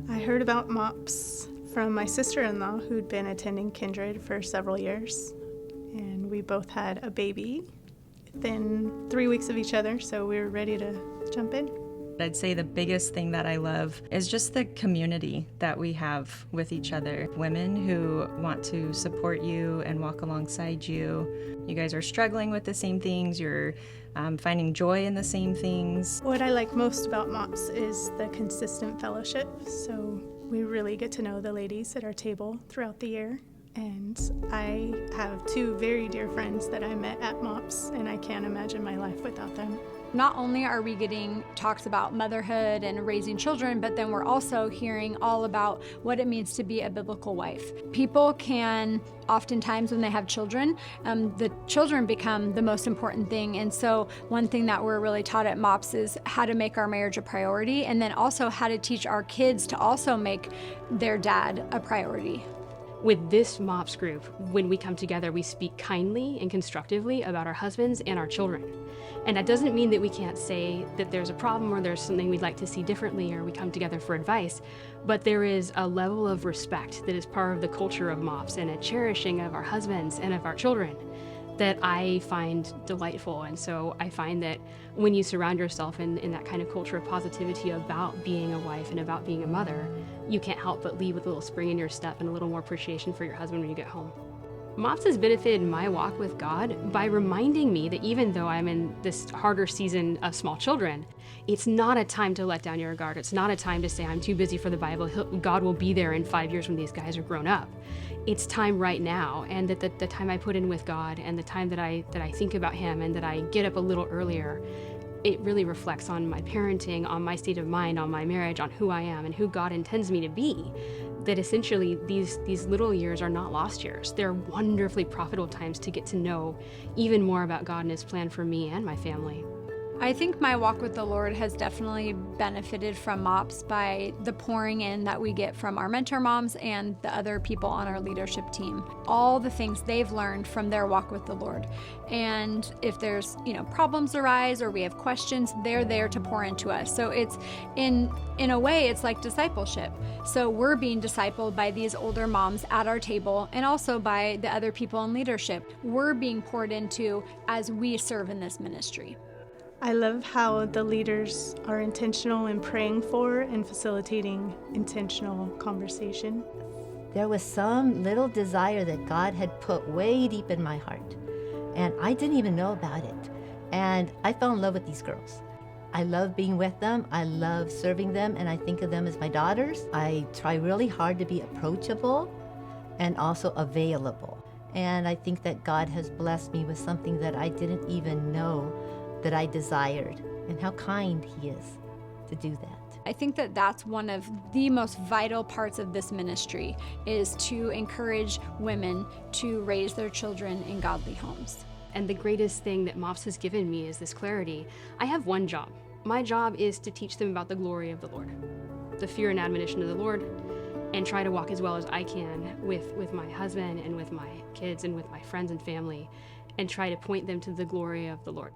I heard about MOPS from my sister-in-law who'd been attending Kindred for several years, and we both had a baby within 3 weeks of each other, so we were ready to jump in. I'd say the biggest thing that I love is just the community that we have with each other. Women who want to support you and walk alongside you. You guys are struggling with the same things. You're finding joy in the same things. What I like most about MOPS is the consistent fellowship. So we really get to know the ladies at our table throughout the year. And I have two very dear friends that I met at MOPS, and I can't imagine my life without them. Not only are we getting talks about motherhood and raising children, but then we're also hearing all about what it means to be a biblical wife. People can, oftentimes when they have children, the children become the most important thing. And so one thing that we're really taught at MOPS is how to make our marriage a priority, and then also how to teach our kids to also make their dad a priority. With this MOPS group, when we come together, we speak kindly and constructively about our husbands and our children. And that doesn't mean that we can't say that there's a problem or there's something we'd like to see differently or we come together for advice, but there is a level of respect that is part of the culture of MOPS and a cherishing of our husbands and of our children that I find delightful. And so I find that when you surround yourself in that kind of culture of positivity about being a wife and about being a mother, you can't help but leave with a little spring in your step and a little more appreciation for your husband when you get home. MOPS has benefited my walk with God by reminding me that even though I'm in this harder season of small children, it's not a time to let down your guard. It's not a time to say, I'm too busy for the Bible. God will be there in 5 years when these guys are grown up. It's time right now, and that the time I put in with God and the time that I think about Him and that I get up a little earlier, it really reflects on my parenting, on my state of mind, on my marriage, on who I am and who God intends me to be. That essentially these little years are not lost years. They're wonderfully profitable times to get to know even more about God and His plan for me and my family. I think my walk with the Lord has definitely benefited from MOPS by the pouring in that we get from our mentor moms and the other people on our leadership team. All the things they've learned from their walk with the Lord. And if there's, problems arise or we have questions, they're there to pour into us. So it's in a way, it's like discipleship. So we're being discipled by these older moms at our table and also by the other people in leadership. We're being poured into as we serve in this ministry. I love how the leaders are intentional in praying for and facilitating intentional conversation. There was some little desire that God had put way deep in my heart, and I didn't even know about it. And I fell in love with these girls. I love being with them. I love serving them, and I think of them as my daughters. I try really hard to be approachable and also available. And I think that God has blessed me with something that I didn't even know that I desired, and how kind He is to do that. I think that that's one of the most vital parts of this ministry, is to encourage women to raise their children in godly homes. And the greatest thing that MOPS has given me is this clarity. I have one job. My job is to teach them about the glory of the Lord, the fear and admonition of the Lord, and try to walk as well as I can with my husband and with my kids and with my friends and family, and try to point them to the glory of the Lord.